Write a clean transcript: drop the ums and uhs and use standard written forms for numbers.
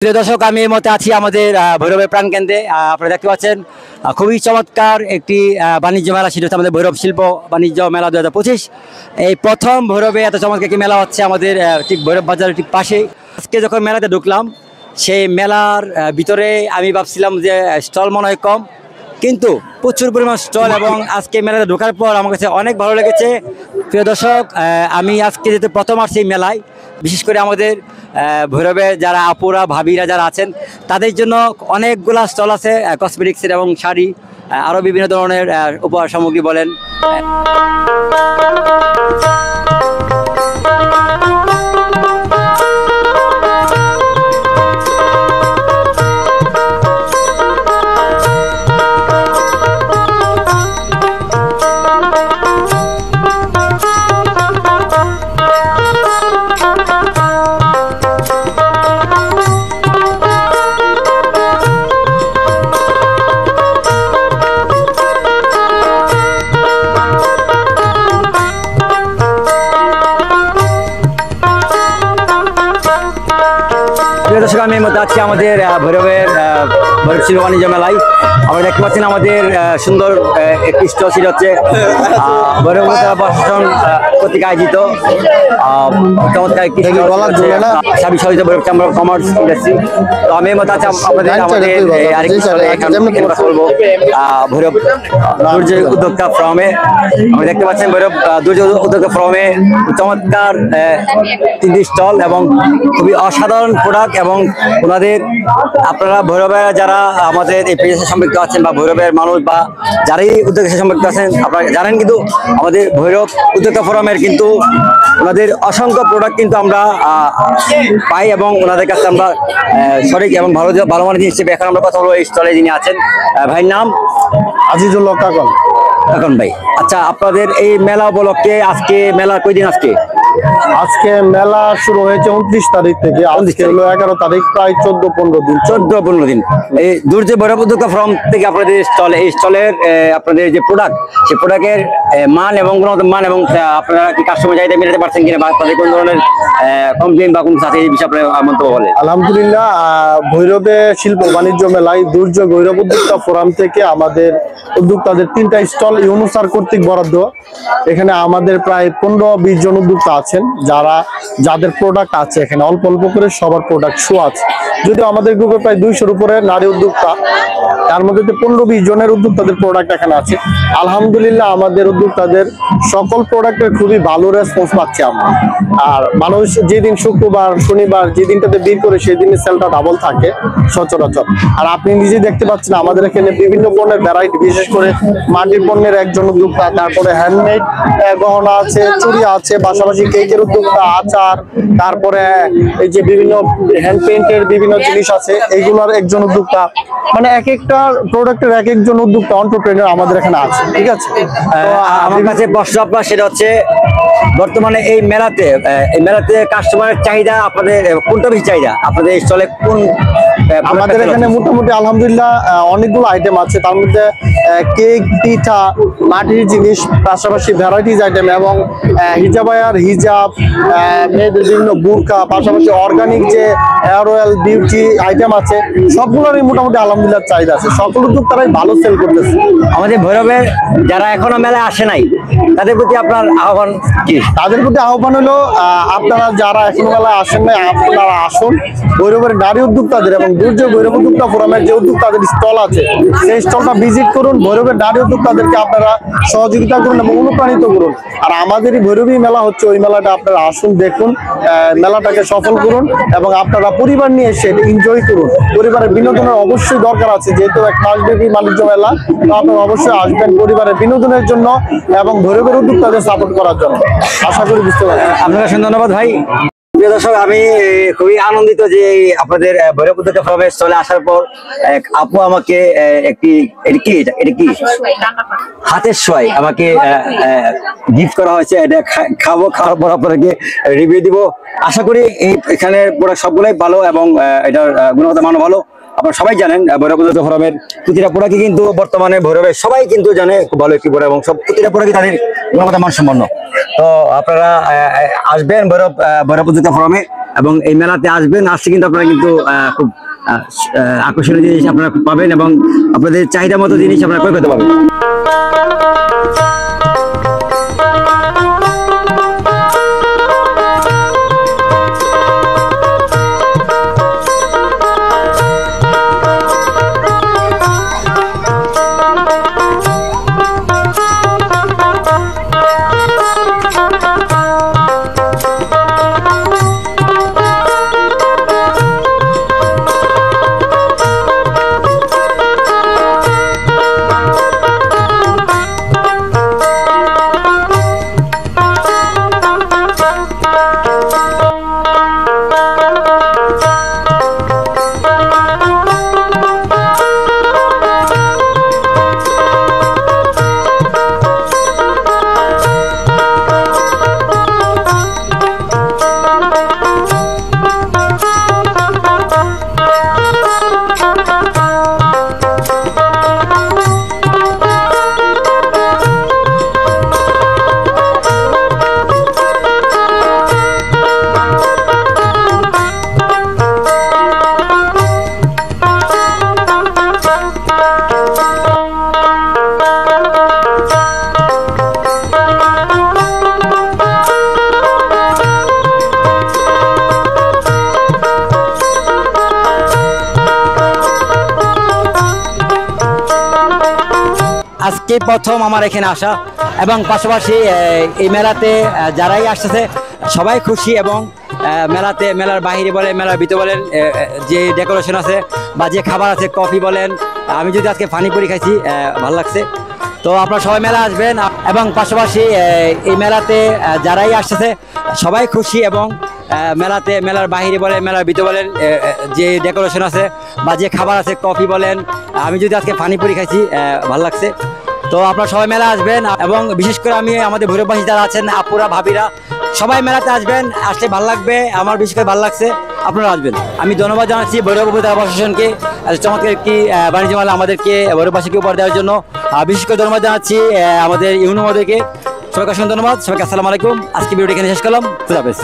প্রিয় দর্শক, আমি এই মতে আছি আমাদের ভৈরবের প্রাণকেন্দ্রে। আপনারা দেখতে পাচ্ছেন খুবই চমৎকার একটি বাণিজ্য মেলা, সেটা হচ্ছে আমাদের ভৈরব শিল্প বাণিজ্য মেলা 2025। এই প্রথম ভৈরবে এত চমৎকার একটি মেলা হচ্ছে আমাদের ঠিক ভৈরব বাজারের ঠিক পাশেই। আজকে যখন মেলাতে ঢুকলাম, সেই মেলার ভিতরে আমি ভাবছিলাম যে স্টল মনে হয় কম, কিন্তু প্রচুর পরিমাণ স্টল, এবং আজকে মেলাতে ঢোকার পর আমার কাছে অনেক ভালো লেগেছে। প্রিয় দর্শক, আমি আজকে যেহেতু প্রথম আসছি এই মেলায়, বিশেষ করে আমাদের ভৈরবের যারা আপুরা ভাবিরা যারা আছেন তাদের জন্য অনেকগুলা স্টল আছে, কসমেটিক্সের এবং শাড়ি, আরও বিভিন্ন ধরনের উপহার সামগ্রী বলেন। দর্শক, আমি মধ্যে আছি আমাদের ভৈরবের ভৈরব শিল্প বাণিজ্য মেলায়। আমরা দেখতে পাচ্ছেন আমাদের সুন্দর একটি স্টল, সেটা হচ্ছে ভৈরব প্রশাসন কর্তৃক আয়োজিত চমৎকার একটি সাবি সহিত Bhairab chamber of commerce industry. তো আমি মধ্যে আছি আমাদের আরেকটি স্টলে বলবো ভৈরব দুর্যোগ উদ্যোক্তা ফোরামে। আমি দেখতে পাচ্ছেন ভৈরব দুর্যোগ উদ্যোক্তা ফোরামে চমৎকার 3টি স্টল এবং খুবই অসাধারণ প্রোডাক্ট, এবং ওনাদের আপনারা ভৈরবের যারা আমাদের এই পেজের সম্পৃক্ত আছেন বা ভৈরবের মানুষ বা যারাই উদ্যোগের সাথে সম্পৃক্ত আছেন, আপনারা জানেন কিন্তু আমাদের ভৈরব উদ্যোক্তা ফোরামের কিন্তু ওনাদের অসংখ্য প্রোডাক্ট কিন্তু আমরা পাই, এবং ওনাদের কাছে আমরা সঠিক এবং ভালো মানের জিনিস হিসেবে এখন আমরা কথা বলবো। এই স্টলে যিনি আছেন, ভাইয়ের নাম আজিজুল্লাহ কাকন ভাই। আচ্ছা, আপনাদের এই মেলা উপলক্ষে আজকে মেলার কয়দিন? আজকে মেলা শুরু হয়েছে 29 তারিখ থেকে, আজকে হলো 11 তারিখ, প্রায় 14-15 দিন। এই দুর্যোগ ভৈরব উদ্যোক্তা ফোরাম থেকে আপনাদের স্টলে, এই স্টলের আপনাদের যে প্রোডাক্ট, সেই প্রোডাক্টের মান এবং গুণগত মান, এবং আপনারা কি কাস্টমার চাহিদা মেটাতে পারছেন কিনা, বা তাদের কোন ধরনের কমপ্লেন বা কোন সাথে এই বিষয়ে আপনার মন্তব্য বলেন। আলহামদুলিল্লাহ, ভৈরবে শিল্প বাণিজ্য মেলায় দুর্যোগ ভৈরব উদ্যোক্তা ফোরাম থেকে আমাদের উদ্যোক্তাদের 3টা স্টল ইউনুসার কর্তৃক বরাদ্দ। এখানে আমাদের প্রায় 15-20 জন উদ্যোক্তা আছেন, যাদের প্রোডাক্ট আছে এখানে অল্প অল্প করে সবার প্রোডাক্ট শো আছে। যদিও আমাদের গ্রুপে প্রায় 200-র উপরে নারী উদ্যোক্তা, তার মধ্যে 15-20 জনের উদ্যোক্তাদের প্রোডাক্ট এখানে আছে। আলহামদুলিল্লাহ, আমাদের উদ্যোক্তাদের সকল প্রোডাক্টের খুবই ভালো রেসপন্স পাচ্ছি আমরা। আর মানুষ যেদিন শুক্রবার শনিবার যে দিনটাতে বিল করে সেই দিনের সেলটা ডাবল থাকে সচরাচর। আর আপনি নিজে দেখতে পাচ্ছেন আমাদের এখানে বিভিন্ন পণ্যের ভ্যারাইটি, বিশেষ করে মাটির পণ্যের একজন উদ্যোক্তা, তারপরে হ্যান্ডমেড গহনা আছে, চুড়ি আছে, পাশাপাশি কেকের উদ্যোক্তা, আচার, তারপরে এই যে বিভিন্ন হ্যান্ড পেইন্টের বিভিন্ন জিনিস আছে, এইগুলোর একজন উদ্যোক্তা। মানে এক একটা প্রোডাক্টের এক একজন উদ্যোক্তা এন্টারপ্রেনার আমাদের এখানে আছে। ঠিক আছে, আমার কাছে প্রশ্ন আপনার, সেটা হচ্ছে বর্তমানে এই মেলাতে কাস্টমারের চাহিদা আপনাদের কোনটা বেশি চাহিদা? আপনাদের স্টলে কোন? আমাদের এখানে মোটামুটি আলহামদুলিল্লাহ অনেকগুলো আইটেম আছে, তার মধ্যে কেক, পিঠা, মাটির জিনিস, পাশাপাশি ভ্যারাইটিস আইটেম, এবং হিজাবায়ার হিজাব, মেয়েদের বিভিন্ন বুরকা, পাশাপাশি অর্গানিক যে হেয়ার অয়েল, বিউটি আইটেম আছে, সবগুলোরই মোটামুটি আলহামদুলিল্লাহ চাহিদা আছে। সকল উদ্যোক্তারাই ভালো সেল করতেছে। আমাদের ভৈরবের যারা এখনো মেলায় আসে নাই, তাদের প্রতি আপনার আহ্বান কি? তাদের প্রতি আহ্বান হলো, আপনারা যারা এখনো মেলায় আসেন নাই, আপনারা আসুন। ভৈরবের নারী উদ্যোক্তাদের এবং দুর্যোগ ভৈরব উদ্যোক্তা ফোরামের যে উদ্যোক্তাদের স্টল আছে, সেই স্টলটা ভিজিট করুন। ভৈরবের নারী উদ্যোক্তাদেরকে আপনারা সহযোগিতা করুন এবং অনুপ্রাণিত করুন। আর আমাদেরই ভৈরবী মেলা হচ্ছে, ওই মেলাটা আপনারা আসুন, দেখুন, মেলাটাকে সফল করুন, এবং আপনারা পরিবার নিয়ে এসে এনজয় করুন। পরিবারের বিনোদনের অবশ্যই দরকার আছে, যেহেতু এক মাসব্যাপী বাণিজ্য মেলা, তো আপনারা অবশ্যই আসবেন পরিবারের বিনোদনের জন্য এবং ভৈরবের উদ্যোক্তাদের সাপোর্ট করার জন্য। আশা করি বুঝতে পারবেন। আপনাকে ধন্যবাদ ভাই। প্রিয় দর্শক, আমি খুবই আনন্দিত যে আপনাদের ভৈরব উদ্যোক্তা ফোরামের স্টলে আসার পর এক আপু আমাকে এটা কি হাতের সোয়াই আমাকে গিফট করা হয়েছে। এটা খাওয়ার পর আপনাদেরকে রিভিউ দিব। আশা করি এখানের প্রোডাক্ট সবগুলোই ভালো, এবং এটার গুণগত মানও ভালো। আপনারা সবাই জানেন ভৈরব উদ্যোক্তা ফোরামের প্রতিটা প্রোডাক্টই কিন্তু বর্তমানে ভৈরবে সবাই কিন্তু জানে খুব ভালো একটি প্রোডাক্ট, এবং সব প্রতিটা প্রোডাক্টই তাদের গুণগত মানসম্পন্ন। তো আপনারা আসবেন ভৈরব উদ্যোক্তা ফোরামে। এবং এই মেলাতে আসবেন, আসলে কিন্তু আপনারা কিন্তু খুব আকর্ষণীয় জিনিস আপনারা পাবেন এবং আপনাদের চাহিদা মতো জিনিস আপনারা ক্রয় করতে পারবেন। আজকে প্রথম আমার এখানে আসা এবং পাশাপাশি এই মেলাতে যারাই আসতেছে সবাই খুশি এবং মেলার বাইরে বলেন মেলার ভিতরে বলেন যে ডেকোরেশন আছে বা যে খাবার আছে কফি বলেন, আমি যদি আজকে পানিপুরি খাইছি ভালো লাগছে। তো আপনারা সবাই মেলা আসবেন এবং পাশাপাশি এই মেলাতে যারাই আসতেছে সবাই খুশি এবং মেলার বাইরে বলেন মেলার ভিতরে বলেন যে ডেকোরেশন আছে বা যে খাবার আছে কফি বলেন, আমি যদি আজকে পানিপুরি খাইছি ভালো লাগছে। তো আপনারা সবাই মেলা আসবেন এবং বিশেষ করে আমি আমাদের ভৈরববাসী যারা আছেন আপুরা ভাবিরা সবাই মেলাতে আসবেন, আসলে ভালো লাগবে, আমার বিশেষ করে ভালো লাগছে, আপনারা আসবেন। আমি ধন্যবাদ জানাচ্ছি ভৈরব উপজেলা প্রশাসনকে চমৎকার একটি বাণিজ্য মেলা আমাদেরকে ভৈরববাসীকে উপহার দেওয়ার জন্য। বিশেষ করে ধন্যবাদ জানাচ্ছি আমাদের ইউনো মহোদয়কে। সবাইকে অসংখ্য ধন্যবাদ। সবাইকে আসসালামু আলাইকুম। আজকে ভিডিওটি এখানে শেষ করলাম। খুদা হাফেজ।